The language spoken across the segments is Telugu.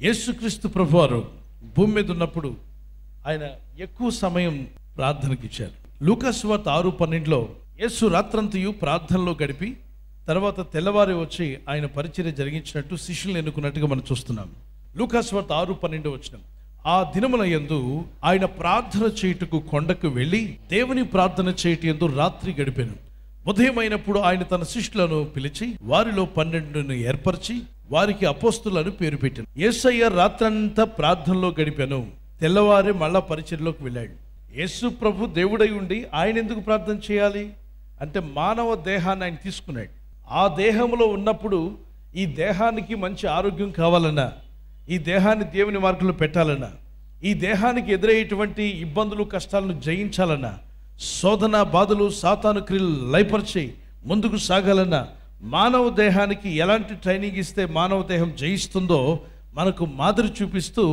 యేసుక్రీస్తు ప్రభువారు భూమి మీద ఉన్నప్పుడు ఆయన ఎక్కువ సమయం ప్రార్థనకి ఇచ్చారు. లూకా సువార్త 6:12లో యేసు రాత్రంతయు ప్రార్థనలో గడిపి తర్వాత తెల్లవారి వచ్చి ఆయన పరిచర్య జరిగించినట్టు శిష్యులను ఎన్నుకున్నట్టుగా మనం చూస్తున్నాం. లూకా సువార్త 6:12 వచనం, ఆ దినముల యందు ఆయన ప్రార్థన చేయుటకు కొండకు వెళ్ళి దేవుని ప్రార్థన చేయుట యందు రాత్రి గడిపాను. ఉదయమైనప్పుడు ఆయన తన శిష్యులను పిలిచి వారిలో 12ను ఏర్పరిచి వారికి అపోస్తులను పేరు పెట్టాను. యేసయ్య రాత్రంతా ప్రార్థనలో గడిపాను, తెల్లవారి మళ్ళా పరిచర్యలోకి వెళ్ళాడు. యేసు ప్రభు దేవుడై ఉండి ఆయన ఎందుకు ప్రార్థన చేయాలి అంటే మానవ దేహాన్ని ఆయన తీసుకున్నాడు. ఆ దేహంలో ఉన్నప్పుడు ఈ దేహానికి మంచి ఆరోగ్యం కావాలన్నా, ఈ దేహాన్ని దేవుని మార్గంలో పెట్టాలన్నా, ఈ దేహానికి ఎదురయ్యేటువంటి ఇబ్బందులు కష్టాలను జయించాలన్నా, శోధన బాధలు సాతాను క్రియలు లయపరిచి ముందుకు సాగాలన్నా, మానవ దేహానికి ఎలాంటి ట్రైనింగ్ ఇస్తే మానవ దేహం జయిస్తుందో మనకు మాదిరి చూపిస్తూ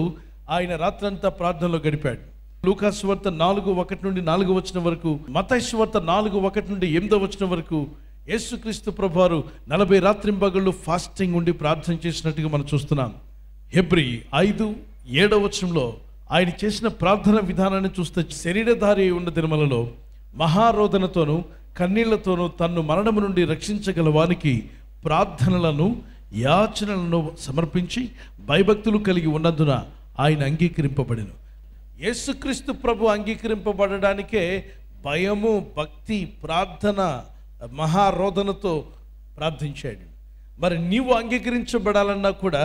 ఆయన రాత్రంతా ప్రార్థనలో గడిపాడు. లూకా సువార్త 4:1 నుండి 4 వచనం వరకు, మత్తయి సువార్త 4:1 నుండి 8 వచనం వరకు యేసుక్రీస్తు ప్రభువారు 40 రాత్రింబగళ్ళు ఫాస్టింగ్ ఉండి ప్రార్థన చేసినట్టుగా మనం చూస్తున్నాం. హెబ్రీ 5:7 వచనంలో ఆయన చేసిన ప్రార్థన విధానాన్ని చూస్తే శరీరధారి ఉన్న దినములలో మహారోదనతోనూ కన్నీళ్లతోనూ తన్ను మరణము నుండి రక్షించగల వానికి ప్రార్థనలను యాచనలను సమర్పించి భయభక్తులు కలిగి ఉన్నందున ఆయన అంగీకరింపబడెను. యేసుక్రీస్తు ప్రభు అంగీకరింపబడడానికే భయము, భక్తి, ప్రార్థన, మహారోదనతో ప్రార్థించాడు. మరి నీవు అంగీకరించబడాలన్నా కూడా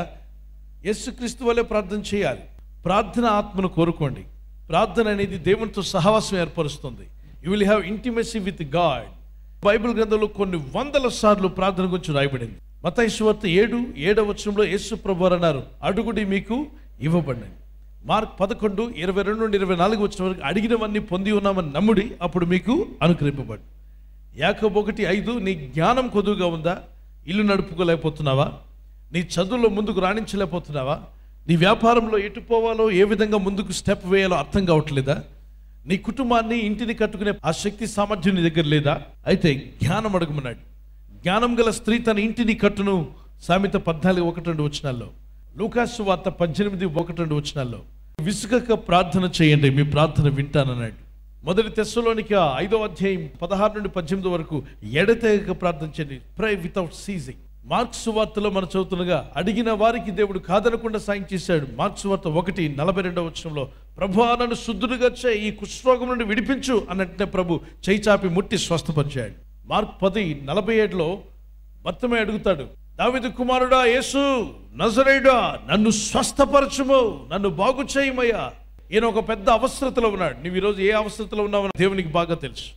యేసుక్రీస్తు వల్లే ప్రార్థన చేయాలి. ప్రార్థన ఆత్మను కోరుకోండి. ప్రార్థన అనేది దేవునితో సహవాసం ఏర్పరుస్తుంది. You will have intimacy with God. Bible గ్రంథంలో కొన్ని వందల సార్లు ప్రార్థన గురించి రాయబడింది. మత్తయి సువార్త 7:7 వచనంలో యేసు ప్రభువారు అన్నారు, అడుగుడి మీకు ఇవ్వబడినది. మార్క్ 11:22 నుండి 24 వచనం వరకు, అడిగినవన్నీ పొంది ఉన్నామని నమ్ముడి, అప్పుడు మీకు అనుగ్రహింపబడు. యాకోబు 1:5, నీ జ్ఞానం కొదువుగా ఉందా? ఇల్లు నడుపుకోలేకపోతున్నావా? నీ చదువులో ముందుకు రాణించలేకపోతున్నావా? నీ వ్యాపారంలో ఎటు పోవాలో, ఏ విధంగా ముందుకు స్టెప్ వేయాలో అర్థం కావట్లేదా? నీ కుటుంబాన్ని, ఇంటిని కట్టుకునే ఆ శక్తి సామర్థ్యం నీ దగ్గర లేదా? అయితే జ్ఞానం అడగమన్నాడు. జ్ఞానం గల స్త్రీ తన ఇంటిని కట్టును, సామెత 14:1-2 వచనాల్లో. లూకా సువార్త 18:1-2 వచనాల్లో. విసుగక ప్రార్థన చేయండి, మీ ప్రార్థన వింటానన్నాడు. మొదటి తెస్సలోనిక 5:16-18 వరకు ఎడతెగక ప్రార్థన చేయండి, ప్రే వితౌట్ సీజింగ్. మార్క్ సువార్తలో మనం చదువుతుండగా అడిగిన వారికి దేవుడు కాదనకుండా సాయం చేశాడు. మార్క్ సువార్త 1:42 వచనంలో, ప్రభువా నన్ను శుద్ధుడిగా చేయి, ఈ కుష్ఠరోగం నుండి విడిపించు అన్నట్టే ప్రభు చేయి చాపి ముట్టి స్వస్థపరిచాడు. మార్క్ 10:47లో భర్తమే అడుగుతాడు, దావీదు కుమారుడా యేసు నజరేయుడా, నన్ను స్వస్థపరచుము, నన్ను బాగు చేయమయ్యా. ఈయన ఒక పెద్ద అవసరతలో ఉన్నాడు. నువ్వు ఈరోజు ఏ అవసరతలో ఉన్నావని దేవునికి బాగా తెలుసు.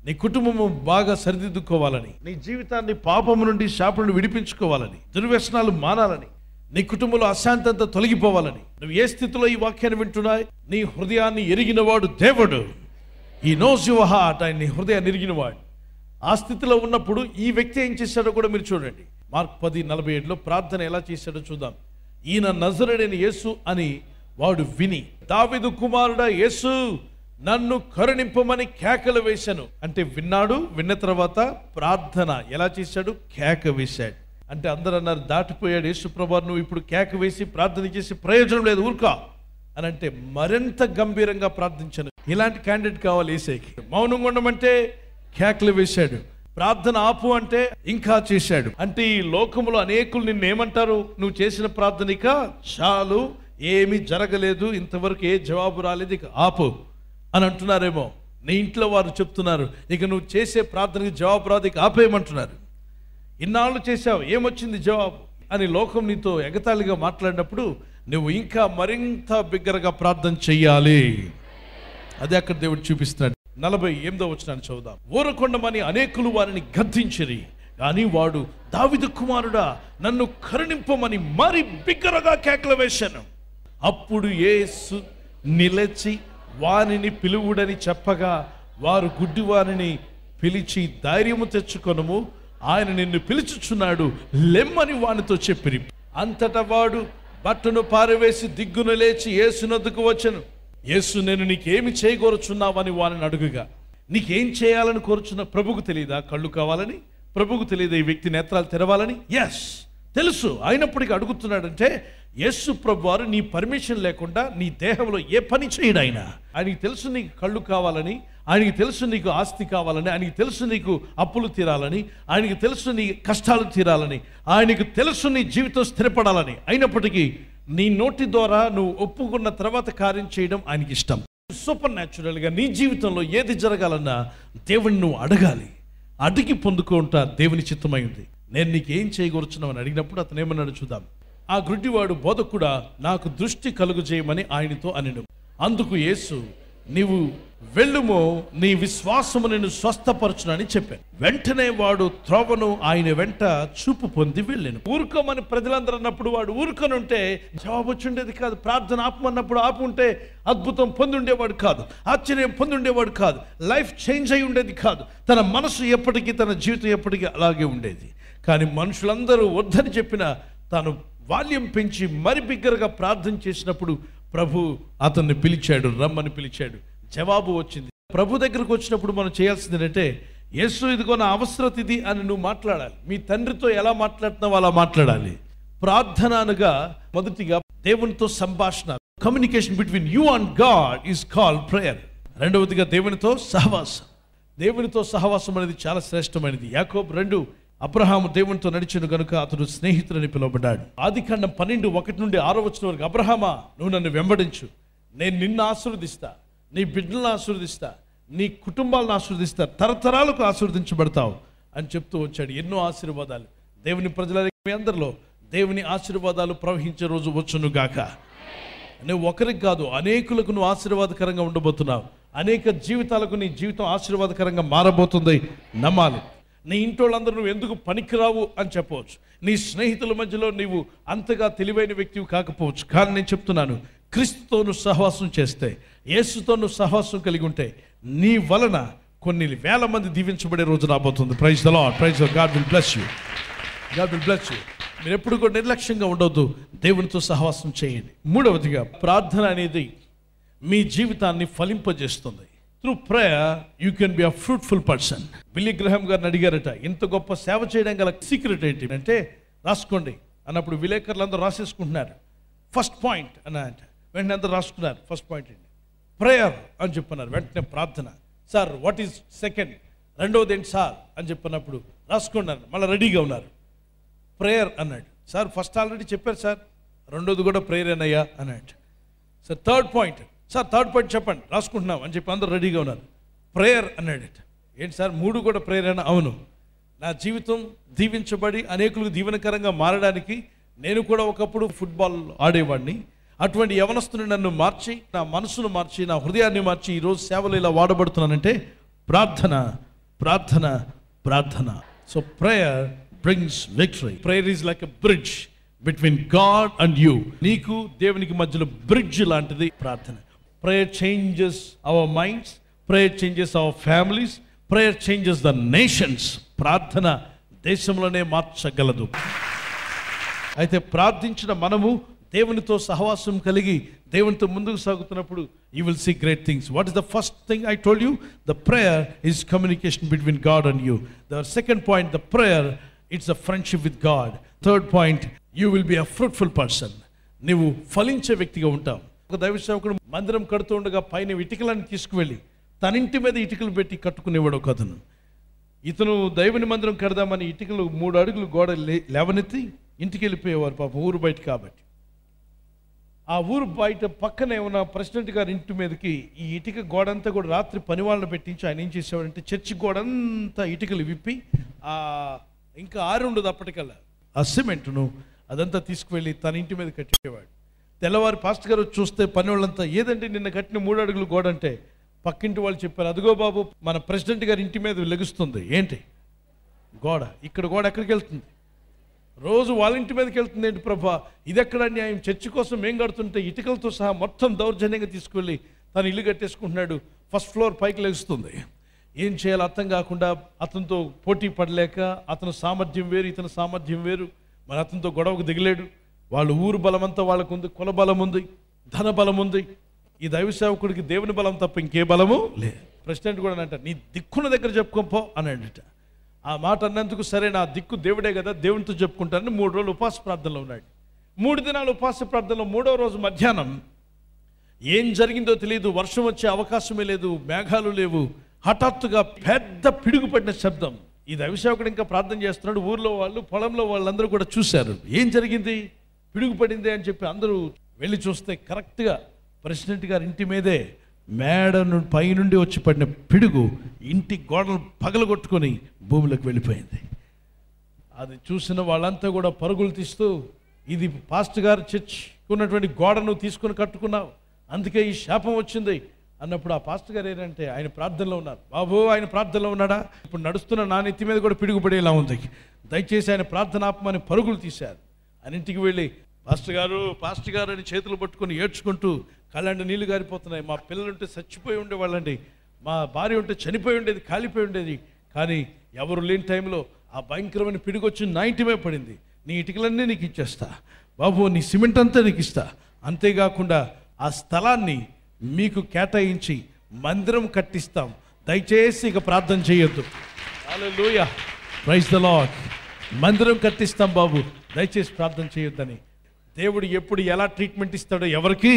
నీ కుటుంబము బాగా సరిదిద్దుకోవాలని, నీ జీవితాన్ని పాపము నుండి, శాపం నుండి విడిపించుకోవాలని, దుర్వ్యసనాలు మానాలని, నీ కుటుంబంలో అశాంతి అంతా తొలగిపోవాలని, నువ్వు ఏ స్థితిలో ఈ వాక్యాన్ని వింటున్నా, నీ హృదయాన్ని ఎరిగినవాడు దేవుడు. ఈ నోస్ యువర్ హార్ట్. ఆయన నీ హృదయాన్ని ఎరిగినవాడు. ఆ స్థితిలో ఉన్నప్పుడు ఈ వ్యక్తి ఏం చేశాడో కూడా మీరు చూడండి. మార్క్ 10:47లో ప్రార్థన ఎలా చేశాడో చూద్దాం. ఈయన నజరేయుడైన యేసు అని వాడు విని, దావీదు కుమారుడా యేసు నన్ను కరుణింపమని కేకలు వేశాను అంటే విన్నాడు. విన్న తర్వాత ప్రార్థన ఎలా చేశాడు? కేక వేశాడు. అంటే అందరూ అన్నారు, దాటిపోయాడు యేసు ప్రభువు, నువ్వు ఇప్పుడు కేక వేసి ప్రార్థన చేసి ప్రయోజనం లేదు, ఊరుకా అని అంటే మరింత గంభీరంగా ప్రార్థించాను. ఇలాంటి క్యాండిడేట్ కావాలి యేసయ్యకి. మౌనంగా ఉండమంటే కేకలు వేశాడు, ప్రార్థన ఆపు అంటే ఇంకా చేశాడు. అంటే ఈ లోకంలో అనేకులు నిన్ను ఏమంటారు? నువ్వు చేసిన ప్రార్థన ఇక చాలు, ఏమీ జరగలేదు, ఇంతవరకు ఏ జవాబు రాలేదు, ఇక ఆపు అని అంటున్నారేమో. నీ ఇంట్లో వారు చెప్తున్నారు, ఇక నువ్వు చేసే ప్రార్థనకి జవాబు రాదు, ఇక ఆపేయమంటున్నారు. ఇన్నాళ్ళు చేశావు, ఏమొచ్చింది జవాబు అని లోకం నీతో ఎగతాళిగా మాట్లాడినప్పుడు నువ్వు ఇంకా మరింత బిగ్గరగా ప్రార్థన చెయ్యాలి. అదే అక్కడ దేవుడు చూపిస్తున్నాడు. 48వ వచనాన్ని చదువుదాం. ఊరకొండమని అనేకులు వారిని గద్దించిరి, కానీ వాడు దావీదు కుమారుడా నన్ను కరుణింపమని మరి బిగ్గరగా కేకలు వేశాను. అప్పుడు యేసు నిలిచి వారిని పిలువుడని చెప్పగా వారు గుడ్డి వారిని పిలిచి, ధైర్యము తెచ్చుకొనుము, ఆయన నిన్ను పిలుచుచున్నాడు, లెమ్మని వానితో చెప్పిరి. అంతటా వాడు బట్టను పారవేసి దిగ్గున లేచి యేసునొద్దకు వచ్చెను. యేసు, నేను నీకేమి చేయగోరుచున్నావని వారిని అడుగుగా, నీకేం చేయాలని కోరుచున్నా ప్రభుకు తెలియదా? కళ్ళు కావాలని ప్రభుకు తెలియదా? ఈ వ్యక్తి నేత్రాలు తెరవాలని? ఎస్, తెలుసు, అయినప్పటికీ అడుగుతున్నాడంటే యేసు ప్రభువారు నీ పర్మిషన్ లేకుండా నీ దేహంలో ఏ పని చేయడు. ఆయనకి తెలుసు నీకు కళ్ళు కావాలని, ఆయనకి తెలుసు నీకు ఆస్తి కావాలని, ఆయనకి తెలుసు నీకు అప్పులు తీరాలని, ఆయనకి తెలుసు నీ కష్టాలు తీరాలని, ఆయనకు తెలుసు నీ జీవితం స్థిరపడాలని. అయినప్పటికీ నీ నోటి ద్వారా నువ్వు ఒప్పుకున్న తర్వాత కార్యం చేయడం ఆయనకి ఇష్టం. సూపర్ న్యాచురల్గా నీ జీవితంలో ఏది జరగాలన్నా దేవుని నువ్వు అడగాలి. అడిగి పొందుకుంటా దేవుని చిత్తమై ఉంది. నేను నీకు ఏం చేయగూర్చున్నామని అడిగినప్పుడు అతను ఏమన్నాడు చూద్దాం. ఆ గుడ్డివాడు, బోధకుడా నాకు దృష్టి కలుగు చేయమని ఆయనతో అనెను. అందుకు యేసు, నీవు వెళ్ళుమో, నీ విశ్వాసము నిన్ను స్వస్థపరచునని చెప్పాను. వెంటనే వాడు త్రోవను ఆయన వెంట చూపు పొంది వెళ్ళాను. ఊరుకోమని ప్రజలందరూ అన్నప్పుడు వాడు ఊరుకొని ఉంటే జవాబు వచ్చి ఉండేది కాదు. ప్రార్థన ఆపమన్నప్పుడు ఆపు ఉంటే అద్భుతం పొంది ఉండేవాడు కాదు, ఆశ్చర్యం పొంది ఉండేవాడు కాదు, లైఫ్ చేంజ్ అయి ఉండేది కాదు. తన మనసు ఎప్పటికీ, తన జీవితం ఎప్పటికీ అలాగే ఉండేది. కానీ మనుషులందరూ వద్దని చెప్పిన తాను వాల్యూం పెంచి మరి బిగ్గరగా ప్రార్థన చేసినప్పుడు ప్రభు అతన్ని పిలిచాడు, రమ్మని పిలిచాడు. జవాబు వచ్చింది. ప్రభు దగ్గరకు వచ్చినప్పుడు మనం చేయాల్సింది ఏంటంటే, యేసు ఇదిగో నా అవసరత ఇది అని నువ్వు మాట్లాడాలి. మీ తండ్రితో ఎలా మాట్లాడుతున్నావో అలా మాట్లాడాలి. ప్రార్థన అనగా మొదటిగా దేవునితో సంభాషణ, communication between you and God is called prayer. రెండవదిగా దేవునితో సహవాసం. దేవునితో సహవాసం అనేది చాలా శ్రేష్టమైనది. యాకోబు 2, అబ్రహాము దేవునితో నడిచెను గనుక అతడు స్నేహితుడని పిలువబడ్డాడు. ఆదికాండం 12:1-6 వరకు, అబ్రహామా నువ్వు నన్ను వెంబడించు, నేను నిన్ను ఆశీర్వదిస్తా, నీ బిడ్డలను ఆశీర్వదిస్తా, నీ కుటుంబాలను ఆశీర్వదిస్తా, తరతరాలకు ఆశీర్వదించబడతావు అని చెప్తూ వచ్చాడు. ఎన్నో ఆశీర్వాదాలు దేవుని ప్రజల మీ అందరిలో దేవుని ఆశీర్వాదాలు ప్రవహించే రోజు వచ్చును గాక. నువ్వు ఒకరికి కాదు, అనేకులకు నువ్వు ఆశీర్వాదకరంగా ఉండబోతున్నావు. అనేక జీవితాలకు నీ జీవితం ఆశీర్వాదకరంగా మారబోతుంది. నమ్మాలి. నీ ఇంటోళ్ళందరూ నువ్వు ఎందుకు పనికిరావు అని చెప్పవచ్చు. నీ స్నేహితుల మధ్యలో నీవు అంతగా తెలివైన వ్యక్తివి కాకపోవచ్చు. కానీ నేను చెప్తున్నాను, క్రీస్తుతో నువ్వు సహవాసం చేస్తే, యేసుతో నువ్వు సహవాసం కలిగి ఉంటే, నీ వలన కొన్ని వేల మంది దీవించబడే రోజు రాబోతుంది. Praise the Lord, praise the Lord. God will bless you, God will bless you. మీరు ఎప్పుడు కూడా నిర్లక్ష్యంగా ఉండవద్దు, దేవునితో సహవాసం చేయండి. మూడవదిగా, ప్రార్థన అనేది మీ జీవితాన్ని ఫలింపజేస్తుంది. Through prayer you can be a fruitful person. Billy Graham గారిని అడిగారట, ఇంత గొప్ప సేవ చేయడం గల సీక్రెట్ ఏంటి అంటే, రాసుకోండి అన్నప్పుడు విలేకరులు అందరూ రాసేసుకుంటున్నారు. ఫస్ట్ పాయింట్ అని అంటే వెంటనే అందరూ రాసుకున్నారు. ఫస్ట్ పాయింట్ ఏంటి? ప్రేయర్ అని చెప్పన్నారు. వెంటనే ప్రార్థన. Sir what is second? రెండవది ఏంటి సార్ అని చెప్పినప్పుడు రాసుకున్నారు. మళ్ళీ రెడీగా ఉన్నారు. ప్రేయర్ అన్నాడు. సార్ ఫస్ట్ ఆల్రెడీ చెప్పారు సార్, రెండోది కూడా ప్రేయర్ అన్నయ్యా అన్నాడు. Sir third point, sir third point చెప్పండి, రాసుకుంటున్నాం అని చెప్పి అందరూ రెడీగా ఉన్నారు. ప్రేయర్ అన్నాడు. ఏంటి సార్ 3 కూడా ప్రేయర్ అన్నా? అవును, నా జీవితం దీవించబడి అనేకులకు దీవెనకరంగా మారడానికి నేను కూడా ఒకప్పుడు ఫుట్బాల్ ఆడేవాడిని. అటువంటి యవనస్తుని నన్ను మార్చి, నా మనసును మార్చి, నా హృదయాన్ని మార్చి ఈరోజు సేవలు ఇలా వాడబడుతున్నానంటే ప్రార్థన, ప్రార్థన, ప్రార్థన. So prayer brings victory. Prayer is like a bridge between God and you. నీకు దేవునికి మధ్యలో బ్రిడ్జ్ లాంటిది ప్రార్థన. Prayer changes our minds, prayer changes our families, prayer changes the nations. ప్రార్థన దేశంలోనే మార్చగలదు. అయితే ప్రార్థించిన మనము దేవునితో సహవాసం కలిగి దేవునితో ముందుకు సాగుతున్నప్పుడు you will see great things. What is the first thing I told you? The prayer is communication between God and you. The second point, the prayer it's a friendship with God. Third point, you will be a fruitful person. నువ్వు ఫలించే వ్యక్తిగా ఉంటావు. ఒక దైవ సేవకుడు మందిరం కడుతూ ఉండగా పైన ఇటుకలను తీసుకువెళ్ళి తన ఇంటి మీద ఇటుకలు పెట్టి కట్టుకునేవాడు ఒక అతను. ఇతను దైవుని మందిరం కడదామని ఇటుకలు 3 అడుగులు గోడ లేవనెత్తి ఇంటికి వెళ్ళిపోయేవారు పాపం, ఊరు బయట కాబట్టి. ఆ ఊరు బయట పక్కనే ఉన్న ప్రెసిడెంట్ గారి ఇంటి మీదకి ఈ ఇటుక గోడంతా కూడా రాత్రి పని వాళ్ళని పెట్టించి ఆయన ఏం చేసేవాడంటే చర్చి గోడంతా ఇటుకలు విప్పి ఇంకా ఆరు ఉండదు అప్పటికల్లా ఆ సిమెంట్ను అదంతా తీసుకువెళ్ళి తన ఇంటి మీద కట్టేవాడు. తెల్లవారు పాస్టర్ గారు చూస్తే పని వాళ్ళంతా, ఏదంటే నిన్న కట్టిన 3 అడుగులు గోడ అంటే పక్కింటి వాళ్ళు చెప్పారు, అదిగో బాబు మన ప్రెసిడెంట్ గారి ఇంటి మీద లెగుస్తుంది. ఏంటి గోడ? ఇక్కడ గోడ ఎక్కడికి వెళ్తుంది? రోజు వాళ్ళ ఇంటి మీదకి వెళ్తుంది. ఏంటి ప్రభా, ఇది ఎక్కడ న్యాయం? చర్చి కోసం మేం కడుతుంటే ఇటుకలతో సహా మొత్తం దౌర్జన్యంగా తీసుకువెళ్ళి తను ఇల్లు కట్టేసుకుంటున్నాడు. ఫస్ట్ ఫ్లోర్ పైకి లెగుస్తుంది. ఏం చేయాలో అర్థం కాకుండా అతనితో పోటీ పడలేక, అతని సామర్థ్యం వేరు ఇతని సామర్థ్యం వేరు, మరి అతనితో గొడవకు దిగలేడు. వాళ్ళు ఊరు బలం అంతా వాళ్ళకు ఉంది, కుల బలం ఉంది, ధన బలం ఉంది. ఈ దైవ సేవకుడికి దేవుని బలం తప్ప ఇంకే బలము లేదు. ప్రెసిడెంట్ కూడా అంట, నీ దిక్కున దగ్గర చెప్పుకోపో అన్నాడట. ఆ మాట అన్నందుకు సరే నా దిక్కు దేవుడే కదా, దేవునితో చెప్పుకుంటానని 3 రోజులు ఉపవాస ప్రార్థనలో ఉన్నాడు. 3 దినాలు ఉపవాస ప్రార్థనలో 3వ రోజు మధ్యాహ్నం ఏం జరిగిందో తెలియదు. వర్షం వచ్చే అవకాశమే లేదు, మేఘాలు లేవు. హఠాత్తుగా పెద్ద పిడుగుపడిన శబ్దం. ఈ దైవసేవకుడు ఇంకా ప్రార్థన చేస్తున్నాడు. ఊర్లో వాళ్ళు, పొలంలో వాళ్ళందరూ కూడా చూశారు. ఏం జరిగింది, పిడుగుపడింది అని చెప్పి అందరూ వెళ్ళి చూస్తే కరెక్ట్గా ప్రెసిడెంట్ గారి ఇంటి మీదే పైనుండి వచ్చి పడిన పిడుగు ఇంటి గోడలు పగలగొట్టుకొని భూమిలోకి వెళ్ళిపోయింది. అది చూసిన వాళ్ళంతా కూడా పరుగులు తీస్తూ, ఇది పాస్టర్ గారు చర్చ్ ఉన్నటువంటి గోడను తీసుకుని కట్టుకున్నావు, అందుకే ఈ శాపం వచ్చింది అన్నప్పుడు ఆ పాస్టర్ గారు ఏంటంటే ఆయన ప్రార్థనలో ఉన్నారు. బాబు ఆయన ప్రార్థనలో ఉన్నాడా, ఇప్పుడు నడుస్తున్న నా నెత్తి మీద కూడా పిడుగుపడేలా ఉంది, దయచేసి ఆయన ప్రార్థన ఆపమని పరుగులు తీశారు. ఆయన ఇంటికి వెళ్ళి పాస్టర్ గారు అని చేతులు పట్టుకొని ఏడ్చుకుంటూ, కళ్ళండి నీళ్లు గారిపోతున్నాయి, మా పిల్లలుంటే చచ్చిపోయి ఉండేవాళ్ళండి, మా భార్య ఉంటే చనిపోయి ఉండేది, కాలిపోయి ఉండేది, కానీ ఎవరు లేని టైంలో ఆ భయంకరమైన పిడుగు వచ్చి నా ఇంటి మీద పడింది, నీ ఇటుకలన్నీ నీకు ఇచ్చేస్తా బాబు, నీ సిమెంట్ అంతా నీకు ఇస్తా, అంతేకాకుండా ఆ స్థలాన్ని మీకు కేటాయించి మందిరం కట్టిస్తాం, దయచేసి ఇక ప్రార్థన చేయొద్దు. హల్లెలూయా, ప్రైజ్ ద లార్డ్. మందిరం కట్టిస్తాం బాబు, దయచేసి ప్రార్థన చేయొద్దని. దేవుడు ఎప్పుడు ఎలా ట్రీట్మెంట్ ఇస్తాడో ఎవరికి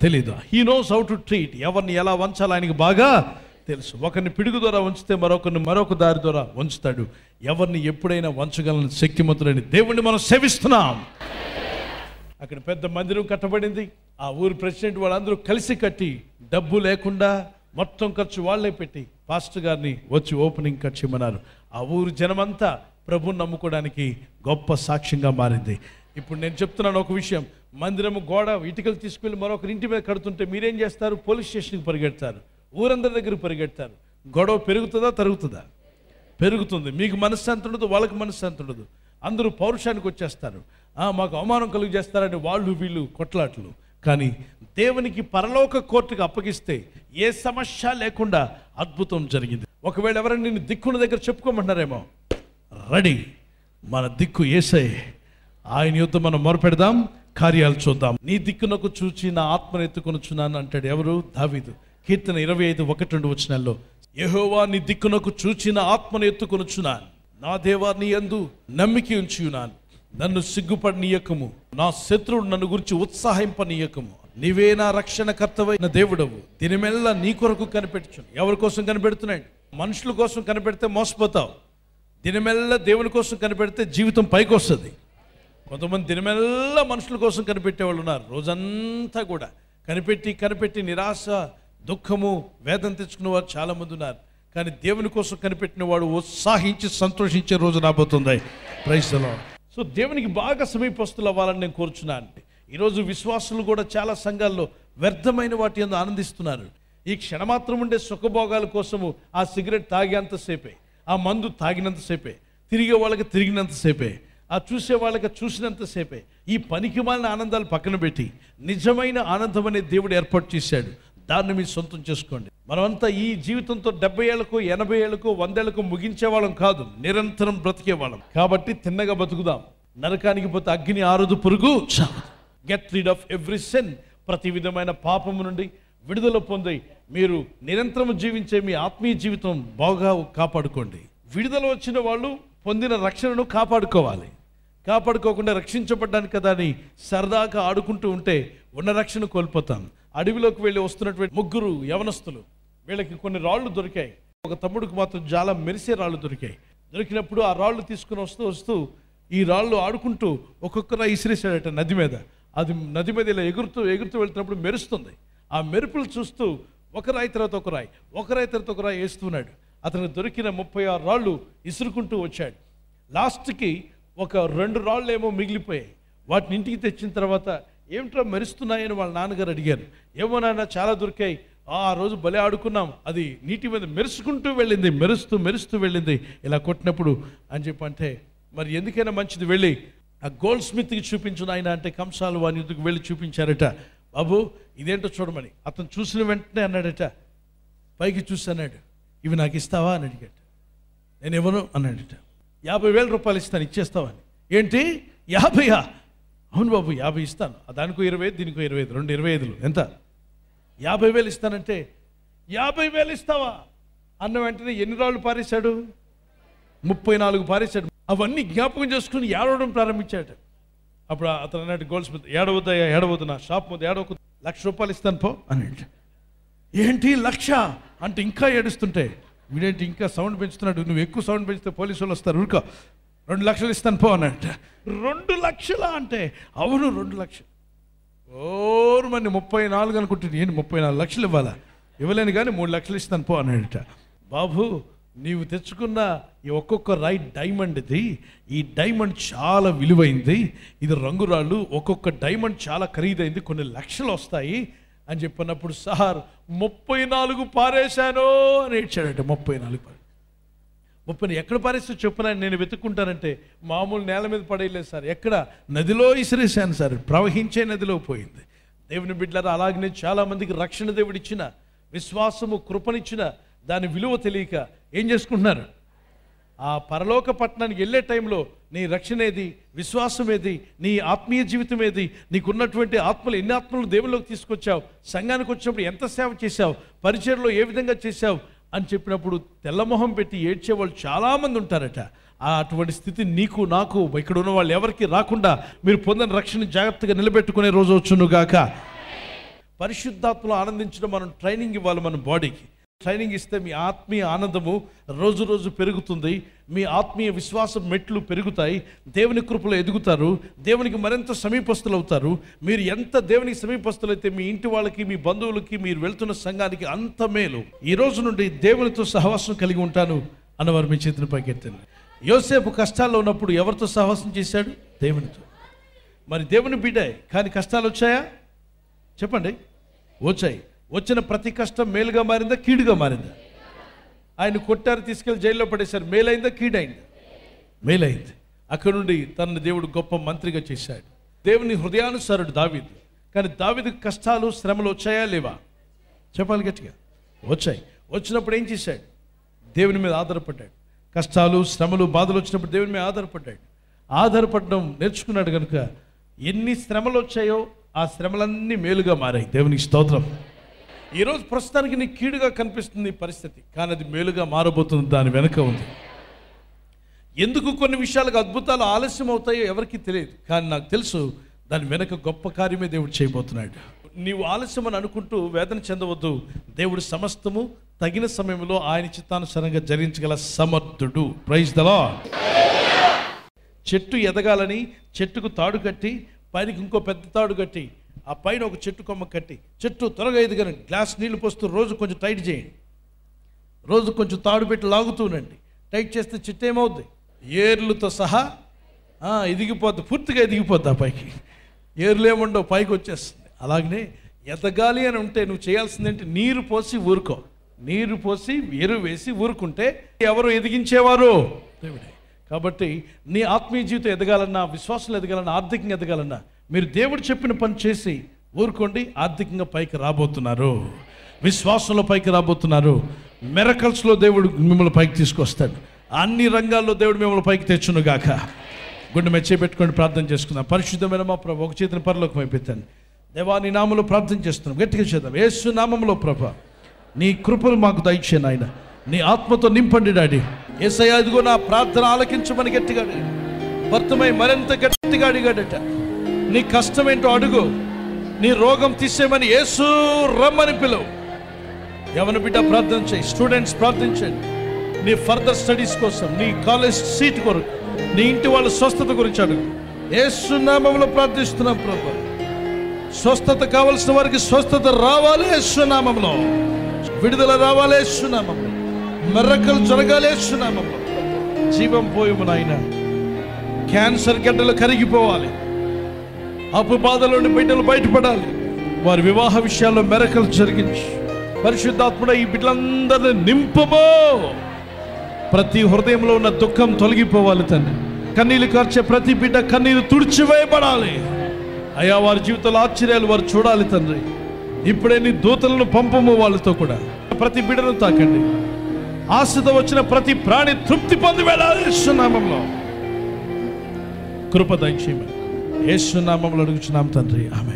తెలీదు. He knows how to treat. ఎవరిని ఎలా వంచాలో ఆయనకి బాగా తెలుసు. ఒకరిని పిడుగు ద్వారా ఉంచితే మరొకరిని మరొక దారి ద్వారా ఉంచుతాడు. ఎవరిని ఎప్పుడైనా వంచగలని శక్తిమంతుడని దేవుణ్ణి మనం సేవిస్తున్నాం. అక్కడ పెద్ద మందిరం కట్టబడింది. ఆ ఊరి ప్రెసిడెంట్ వాళ్ళందరూ కలిసి కట్టి, డబ్బు లేకుండా మొత్తం ఖర్చు వాళ్ళే పెట్టి పాస్టర్ గారిని వచ్చి ఓపెనింగ్ కట్ చేయమన్నారు. ఆ ఊరు జనమంతా ప్రభుని నమ్ముకోవడానికి గొప్ప సాక్ష్యంగా మారింది. ఇప్పుడు నేను చెప్తున్నాను ఒక విషయం. మందిరము గోడ ఇటుకలు తీసుకెళ్ళి మరొకరి ఇంటి మీద కడుతుంటే మీరేం చేస్తారు? పోలీస్ స్టేషన్కి పరిగెడతారు, ఊరందరి దగ్గర పరిగెడతారు. గొడవ పెరుగుతుందా తరుగుతుందా? పెరుగుతుంది. మీకు మనశ్శాంతి ఉండదు, వాళ్ళకి మనశ్శాంతి ఉండదు. అందరూ పౌరుషానికి వచ్చేస్తారు, మాకు అవమానం కలుగు చేస్తారని వాళ్ళు వీళ్ళు కొట్లాట్లు. కానీ దేవునికి పరలోక కోర్టుకు అప్పగిస్తే ఏ సమస్య లేకుండా అద్భుతం జరిగింది. ఒకవేళ ఎవరైనా నిన్ను దిక్కున దగ్గర చెప్పుకోమంటున్నారేమో, రెడీ, మన దిక్కు యేసయ్యే, ఆయన యుద్ధం మనం మొరపెడదాం, కార్యాలు చూద్దాం. నీ దిక్కునకు చూచి నా ఆత్మను ఎత్తుకొనుచున్నాను అంటాడు. ఎవరు? దావీదు. కీర్తన 25:1-2 వచనాల్లో, యెహోవా నీ దిక్కునకు చూచి నా ఆత్మను ఎత్తుకొనుచున్నాను, నా దేవా నీ యందు నమ్మిక ఉంచున్నాను, నన్ను సిగ్గుపడనీయకము, నా శత్రువుడు నన్ను గురించి ఉత్సాహింపనీయకము, నీవే నా రక్షణకర్తవైన దేవుడవు, దినమెల్లా నీ కొరకు కనిపెట్టుచు. ఎవరి కోసం కనిపెడుతున్నాడు? మనుషుల కోసం కనిపెడితే మోసపోతావు. దినమెల్లా దేవుని కోసం కనిపెడితే జీవితం పైకి వస్తుంది. కొంతమంది దినమెల్లా మనుషుల కోసం కనిపెట్టేవాళ్ళు ఉన్నారు. రోజంతా కూడా కనిపెట్టి నిరాశ, దుఃఖము, వేదన తెచ్చుకున్న వారు చాలామంది ఉన్నారు. కానీ దేవుని కోసం కనిపెట్టిన వాడు ఉత్సాహించి సంతోషించే రోజు రాబోతుంది. Praise the lord. సో దేవునికి బాగా సమీపస్తులు అవ్వాలని నేను కోరుచున్నాను. ఈరోజు విశ్వాసులు కూడా చాలా సంఘాల్లో వ్యర్థమైన వాటి యందు ఆనందిస్తున్నారు. ఈ క్షణమాత్రం ఉండే సుఖభోగాల కోసము ఆ సిగరెట్ తాగేంతసేపే, ఆ మందు తాగినంతసేపే, తిరిగే వాళ్ళకి తిరిగినంతసేపే, ఆ చూసే వాళ్ళకి చూసినంతసేపే, ఈ పనికిమాలిన ఆనందాలు పక్కన పెట్టి నిజమైన ఆనందం అనే దేవుడు ఏర్పాటు చేశాడు. దాన్ని మీరు సొంతం చేసుకోండి. మనమంతా ఈ జీవితంతో 70 ఏళ్లకు 80 ఏళ్లకు 100 ఏళ్లకు ముగించే వాళ్ళం కాదు, నిరంతరం బ్రతికే వాళ్ళం. కాబట్టి తిన్నగా బతుకుదాం. నరకానికి పోతే అగ్ని ఆరదు, పురుగు చావదు. Get rid of every sin. ప్రతి విధమైన పాపము నుండి విడుదల పొంది మీరు నిరంతరం జీవించే మీ ఆత్మీయ జీవితం బాగా కాపాడుకోండి. విడుదల వచ్చిన వాళ్ళు పొందిన రక్షణను కాపాడుకోవాలి. కాపాడుకోకుండా రక్షించబడ్డానికి కదా అని సరదాగా ఆడుకుంటూ ఉంటే ఉన్న రక్షణ కోల్పోతాం. అడవిలోకి వెళ్ళి వస్తున్నటువంటి 3 యవనస్తులు, వీళ్ళకి కొన్ని రాళ్ళు దొరికాయి. ఒక తమ్ముడికి మాత్రం చాలా మెరిసే రాళ్ళు దొరికాయి. దొరికినప్పుడు ఆ రాళ్ళు తీసుకుని వస్తూ ఈ రాళ్ళు ఆడుకుంటూ ఒక్కొక్క రాయి ఇసిరేసాడట నది మీద. అది నది మీద ఇలా ఎగురుతూ వెళ్తున్నప్పుడు మెరుస్తుంది. ఆ మెరుపులు చూస్తూ ఒక రాయి తర్వాత ఒక రాయి వేస్తున్నాడు. అతనికి దొరికిన 36 రాళ్ళు ఇసురుకుంటూ వచ్చాడు. లాస్ట్కి ఒక 2 రాళ్ళు ఏమో మిగిలిపోయాయి. వాటిని ఇంటికి తెచ్చిన తర్వాత ఏమిట్రా మెరుస్తున్నాయని వాళ్ళ నాన్నగారు అడిగారు. ఏమో నాన్న చాలా దొరికాయి, ఆ రోజు భలే ఆడుకున్నాం, అది నీటి మీద మెరుసుకుంటూ వెళ్ళింది, మెరుస్తూ వెళ్ళింది ఇలా కొట్టినప్పుడు అని చెప్పంటే, మరి ఎందుకైనా మంచిది వెళ్ళి ఆ గోల్డ్ స్మిత్కి చూపించు నాయన అంటే కంసాలు వాని యుద్ధకు వెళ్ళి చూపించారట. బాబు ఇదేంటో చూడమని. అతను చూసిన వెంటనే అన్నాడట, పైకి చూసి అన్నాడు, ఇవి నాకు ఇస్తావా అని అడిగాడు. నేను ఇవ్వను అన్నాడట. 50,000 రూపాయలు ఇస్తాను, ఇచ్చేస్తావని. ఏంటి 50? అవును బాబు 50 ఇస్తాను. దానికో 25, దీనికో 25, 2 25లు ఎంత? 50,000 ఇస్తానంటే 50,000 ఇస్తావా అన్న వెంటనే ఎన్ని రాళ్ళు పారేశాడు? 34 పారేశాడు. అవన్నీ జ్ఞాపకం చేసుకుని ఏడవడం ప్రారంభించాడు. అప్పుడు అతను అన్నట్టు గోల్డ్ స్మిత్, ఏడవద్దు, నా షాప్ ముందు ఏడవకు, ₹1,00,000 ఇస్తాను పో అన్నాడు. ఏంటి 1,00,000 అంటే ఇంకా ఏడుస్తుంటే, వీడేంటి ఇంకా సౌండ్ పెంచుతున్నాడు, నువ్వు ఎక్కువ సౌండ్ పెంచితే పోలీసు వాళ్ళు వస్తారు, ఊరుకో, 2,00,000 ఇస్తాను పో అన్నట్టు. 2,00,000 అంటే అవును 2,00,000. ఓర్మని 34 అనుకుంటుంది, ఏంటి 34 లక్షలు ఇవ్వాలా, ఇవ్వలేను కానీ 3,00,000 ఇస్తాను పో అన్నాడట. బాబు, నీవు తెచ్చుకున్న ఈ ఒక్కొక్క రాయి డైమండ్, ఇది ఈ డైమండ్ చాలా విలువైంది, ఇది రంగురాళ్ళు, ఒక్కొక్క డైమండ్ చాలా ఖరీదైంది, కొన్ని లక్షలు వస్తాయి అని చెప్పినప్పుడు, సార్ 34 పారేశాను అని ఏడ్చాడట. 34 ఎక్కడ పారేస్తే చెప్పిన నేను వెతుక్కుంటానంటే, మామూలు నేల మీద పడేయలేదు సార్, ఎక్కడ నదిలో ఇసిరేశాను సార్, ప్రవహించే నదిలో పోయింది. దేవుని బిడ్డలారా, అలాగనే చాలామందికి రక్షణ దేవుడిచ్చిన, విశ్వాసము కృపనిచ్చిన, దాని విలువ తెలియక ఏం చేసుకుంటున్నారు, ఆ పరలోక పట్టణానికి వెళ్ళే టైంలో నీ రక్షణ ఏది, విశ్వాసం ఏది, నీ ఆత్మీయ జీవితం ఏది, నీకున్నటువంటి ఆత్మలు, ఎన్ని ఆత్మలు దేవుళ్ళలోకి తీసుకొచ్చావు, సంఘానికి వచ్చినప్పుడు ఎంత సేవ చేశావు, పరిచర్లో ఏ విధంగా చేశావు అని చెప్పినప్పుడు తెల్లమొహం పెట్టి ఏడ్చేవాళ్ళు చాలామంది ఉంటారట. అటువంటి స్థితి నీకు నాకు ఇక్కడ ఉన్న వాళ్ళు ఎవరికి రాకుండా మీరు పొందిన రక్షణ జాగ్రత్తగా నిలబెట్టుకునే రోజు వచ్చునుగాక. పరిశుద్ధాత్మలో ఆనందించడం మనం ట్రైనింగ్ ఇవ్వాలి. మన బాడీకి ట్రైనింగ్ ఇస్తే మీ ఆత్మీయ ఆనందము రోజు రోజు పెరుగుతుంది, మీ ఆత్మీయ విశ్వాసం మెట్లు పెరుగుతాయి, దేవుని కృపలో ఎదుగుతారు, దేవునికి మరింత సమీపస్తులు అవుతారు. మీరు ఎంత దేవునికి సమీపస్తులైతే మీ ఇంటి వాళ్ళకి, మీ బంధువులకి, మీరు వెళ్తున్న సంఘానికి అంత మేలు. ఈ రోజు నుండి దేవునితో సహవాసం కలిగి ఉంటాను అన్నవారు మీ చేతిని పైకెత్తండి. యోసేపు కష్టాల్లో ఉన్నప్పుడు ఎవరితో సహవాసం చేశాడు? దేవునితో. మరి దేవుని బిడ్డే కానీ కష్టాలు వచ్చాయా? చెప్పండి. వచ్చాయి. వచ్చిన ప్రతి కష్టం మేలుగా మారిందా, కీడుగా మారిందా? ఆయన కొట్టారు, తీసుకెళ్లి జైల్లో పడేశారు, మేలైందా, కీడైందా? మేలైంది. అక్కడ నుండి తనని దేవుడు గొప్ప మంత్రిగా చేశాడు. దేవుని హృదయానుసారుడు దావీదు. కానీ దావీదుకి కష్టాలు, శ్రమలు వచ్చాయా లేవా? చెప్పాలి గట్టిగా. వచ్చాయి. వచ్చినప్పుడు ఏం చేశాడు? దేవుని మీద ఆధారపడ్డాడు. కష్టాలు, శ్రమలు, బాధలు వచ్చినప్పుడు దేవుని మీద ఆధారపడ్డాడు. ఆధారపడడం నేర్చుకున్నాడు కనుక ఎన్ని శ్రమలు వచ్చాయో ఆ శ్రమలన్నీ మేలుగా మారాయి. దేవునికి స్తోత్రం. ఈరోజు ప్రస్తుతానికి నీకు కీడుగా కనిపిస్తుంది పరిస్థితి, కానీ అది మేలుగా మారబోతుంది, దాని వెనుక ఉంది. ఎందుకు కొన్ని విషయాలకు అద్భుతాలు ఆలస్యం అవుతాయో ఎవరికి తెలియదు, కానీ నాకు తెలుసు దాని వెనుక గొప్ప కార్యమే దేవుడు చేయబోతున్నాడు. నీవు ఆలస్యం అని అనుకుంటూ వేదన చెందవద్దు. దేవుడు సమస్తము తగిన సమయంలో ఆయన చిత్తానుసారంగా జరిగించగల సమర్థుడు. Praise the Lord. చెట్టు ఎదగాలని చెట్టుకు తాడు కట్టి, పైనకి ఇంకో పెద్ద తాడు కట్టి, ఆ పైన ఒక చెట్టు కొమ్మ కట్టి, చెట్టు త్వరగా ఎదగని గ్లాస్ నీళ్లు పోస్తూ రోజు కొంచెం టైట్ చేయండి, రోజు కొంచెం తాడు పెట్టి లాగుతూనండి. టైట్ చేస్తే చెట్టు ఏమవుద్ది? ఏర్లతో సహా ఎదిగిపోద్ది, పూర్తిగా ఎదిగిపోద్ది. ఆ పైకి ఏర్లు ఏముండవు, పైకి వచ్చేస్తుంది. అలాగనే ఎదగాలి అని ఉంటే నువ్వు చేయాల్సింది ఏంటి? నీరు పోసి ఊరుకో. నీరు పోసి ఎరువు వేసి ఊరుకుంటే ఎవరు ఎదిగించేవారు? దేవుడే. కాబట్టి నీ ఆత్మీయ జీవితం ఎదగాలన్నా, విశ్వాసంలో ఎదగాలన్నా, ఆర్థికంగా ఎదగాలన్నా మీరు దేవుడు చెప్పిన పని చేసి ఊరుకోండి. ఆర్థికంగా పైకి రాబోతున్నారు, విశ్వాసంలో పైకి రాబోతున్నారు. మిరకల్స్లో దేవుడు మిమ్మల్ని పైకి తీసుకొస్తాడు. అన్ని రంగాల్లో దేవుడు మిమ్మల్ని పైకి తెచ్చునుగాక. గుండె మెచ్చే పెట్టుకొని ప్రార్థన చేసుకుందాం. పరిశుద్ధమైన మా ప్రభు, ఒక చేతిని పరలోకం అయిపోతాను. దేవా, నీ నామంలో ప్రార్థన చేస్తున్నాం. గట్టిగా చేద్దాం. యేసు నామంలో ప్రభా, నీ కృపలు మాకు దయచే నాయన, నీ ఆత్మతో నింపండి డాడీ. యేసయ్యా, ఇదిగో నా ప్రార్థన ఆలకించమని గట్టిగా భర్తమై మరింత గట్టిగా అడిగాడట. నీ కష్టం ఏంటో అడుగు, నీ రోగం తీసేయమని యేసు రమ్మని పిలువు. ఎవరి బిడ్డ ప్రార్థన చేయి. స్టూడెంట్స్ ప్రార్థించండి, నీ ఫర్దర్ స్టడీస్ కోసం, నీ కాలేజ్ సీట్ కొరకు, నీ ఇంటి వాళ్ళ స్వస్థత గురించి అడుగు. యేసు నామములో ప్రార్థిస్తున్నాం ప్రభు. స్వస్థత కావలసిన వారికి స్వస్థత రావాలి యేసు నామములో, విడుదల రావాలి యేసు నామములో, మిరకల్ జరగాలి యేసు నామములో. జీవం పోయము నాయన, క్యాన్సర్ గడ్డలు కరిగిపోవాలి, అప్పు బాధలోని బిడ్డలు బయటపడాలి, వారి వివాహ విషయాల్లో మిరకల్ జరిగించి పరిశుద్ధాత్ముడ ఈ బిడ్డలందరినీ నింపమో. ప్రతి హృదయంలో ఉన్న దుఃఖం తొలగిపోవాలి తండ్రి. కన్నీళ్లు కార్చే ప్రతి బిడ్డ కన్నీరు తుడిచివేయబడాలి అయ్యా. వారి జీవితంలో ఆశ్చర్యాలు వారు చూడాలి తండ్రి. ఇప్పుడే నీ దూతలను పంపము వాళ్ళతో కూడా. ప్రతి బిడ్డను తాకండి. ఆశతో వచ్చిన ప్రతి ప్రాణి తృప్తి పొంది వెళ్ళాలి యేసు నామములో. కృప దయచేయమని యేసు నామములో అడుగుచున్నాం తండ్రి. ఆమేన్.